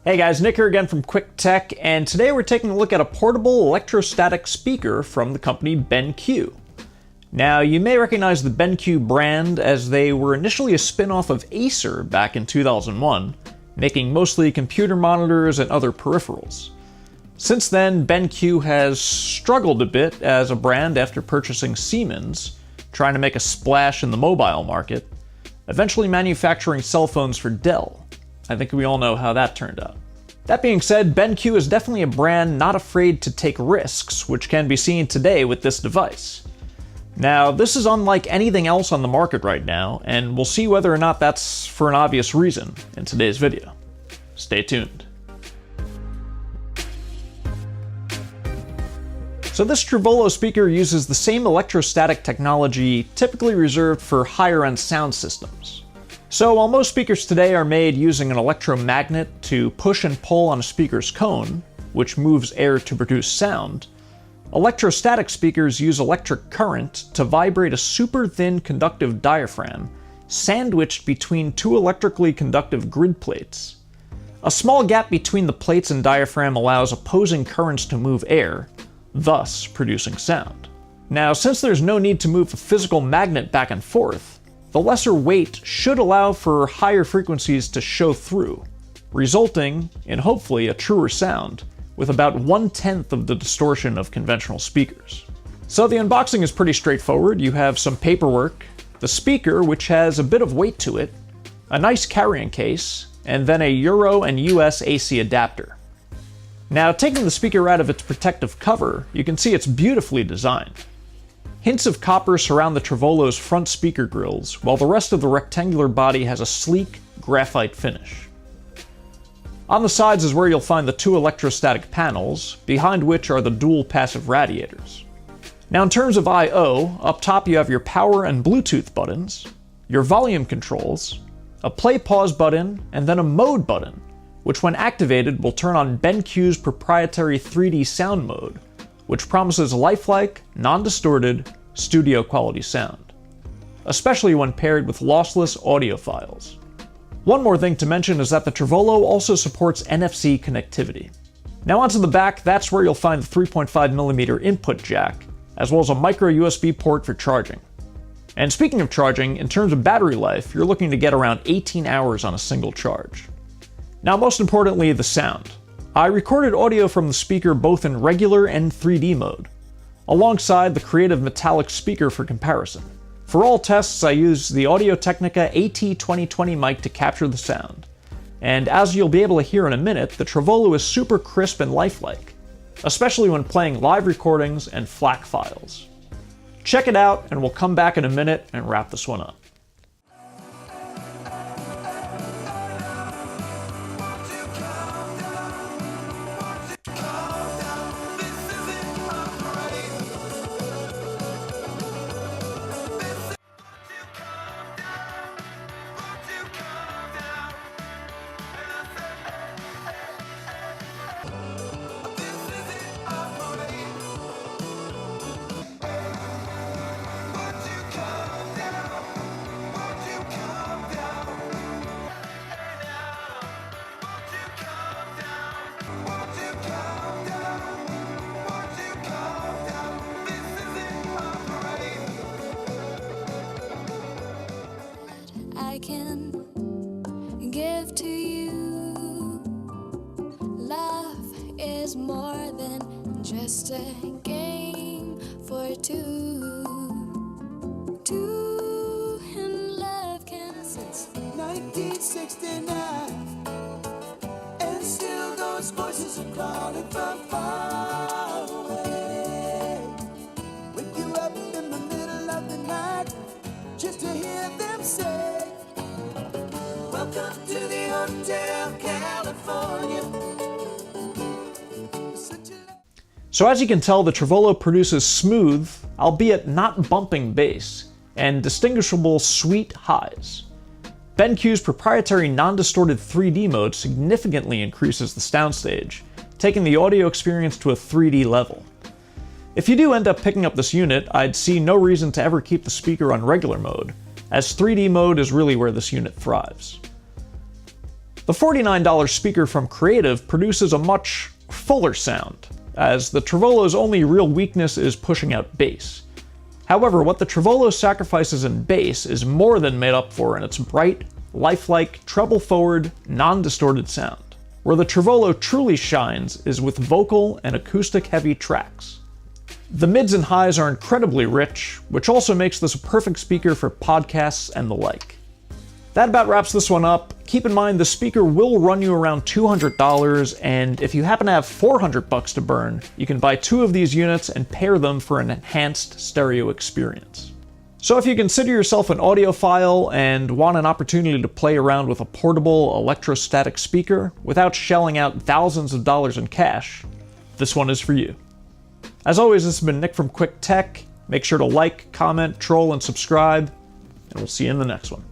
Hey guys, Nick here again from Quick Tech, and today we're taking a look at a portable electrostatic speaker from the company BenQ. Now, you may recognize the BenQ brand as they were initially a spin-off of Acer back in 2001, making mostly computer monitors and other peripherals. Since then, BenQ has struggled a bit as a brand after purchasing Siemens, trying to make a splash in the mobile market, eventually manufacturing cell phones for Dell. I think we all know how that turned out. That being said, BenQ is definitely a brand not afraid to take risks, which can be seen today with this device. Now, this is unlike anything else on the market right now, and we'll see whether or not that's for an obvious reason in today's video. Stay tuned. So this treVolo speaker uses the same electrostatic technology typically reserved for higher-end sound systems. So while most speakers today are made using an electromagnet to push and pull on a speaker's cone, which moves air to produce sound, electrostatic speakers use electric current to vibrate a super thin conductive diaphragm sandwiched between two electrically conductive grid plates. A small gap between the plates and diaphragm allows opposing currents to move air, thus producing sound. Now, since there's no need to move a physical magnet back and forth, the lesser weight should allow for higher frequencies to show through, resulting in hopefully a truer sound with about 1/10 of the distortion of conventional speakers. So the unboxing is pretty straightforward. You have some paperwork, the speaker, which has a bit of weight to it, a nice carrying case, and then a Euro and US AC adapter. Now, taking the speaker out of its protective cover, you can see it's beautifully designed. Hints of copper surround the treVolo's front speaker grills, while the rest of the rectangular body has a sleek, graphite finish. On the sides is where you'll find the two electrostatic panels, behind which are the dual passive radiators. Now in terms of I/O, up top you have your power and Bluetooth buttons, your volume controls, a play-pause button, and then a mode button, which when activated will turn on BenQ's proprietary 3D sound mode, which promises lifelike, non-distorted, studio-quality sound, especially when paired with lossless audio files. One more thing to mention is that the treVolo also supports NFC connectivity. Now onto the back, that's where you'll find the 3.5mm input jack, as well as a micro USB port for charging. And speaking of charging, in terms of battery life, you're looking to get around 18 hours on a single charge. Now most importantly, the sound. I recorded audio from the speaker both in regular and 3D mode, alongside the creative metallic speaker for comparison. For all tests, I used the Audio-Technica AT2020 mic to capture the sound, and as you'll be able to hear in a minute, the treVolo is super crisp and lifelike, especially when playing live recordings and FLAC files. Check it out, and we'll come back in a minute and wrap this one up. I can give to you. Love is more than just a game for two. Two in love can since 1969, and still those voices are calling from far away. Wake you up in the middle of the night just to hear them say, welcome to the Hotel California. So as you can tell, the treVolo produces smooth, albeit not bumping bass, and distinguishable sweet highs. BenQ's proprietary non-distorted 3D mode significantly increases the soundstage, taking the audio experience to a 3D level. If you do end up picking up this unit, I'd see no reason to ever keep the speaker on regular mode, as 3D mode is really where this unit thrives. The $49 speaker from Creative produces a much fuller sound, as the treVolo's only real weakness is pushing out bass. However, what the treVolo sacrifices in bass is more than made up for in its bright, lifelike, treble-forward, non-distorted sound. Where the treVolo truly shines is with vocal and acoustic-heavy tracks. The mids and highs are incredibly rich, which also makes this a perfect speaker for podcasts and the like. That about wraps this one up. Keep in mind the speaker will run you around $200, and if you happen to have $400 to burn, you can buy 2 of these units and pair them for an enhanced stereo experience. So if you consider yourself an audiophile and want an opportunity to play around with a portable electrostatic speaker without shelling out thousands of dollars in cash, this one is for you. As always, this has been Nick from Quick Tech. Make sure to like, comment, troll, and subscribe, and we'll see you in the next one.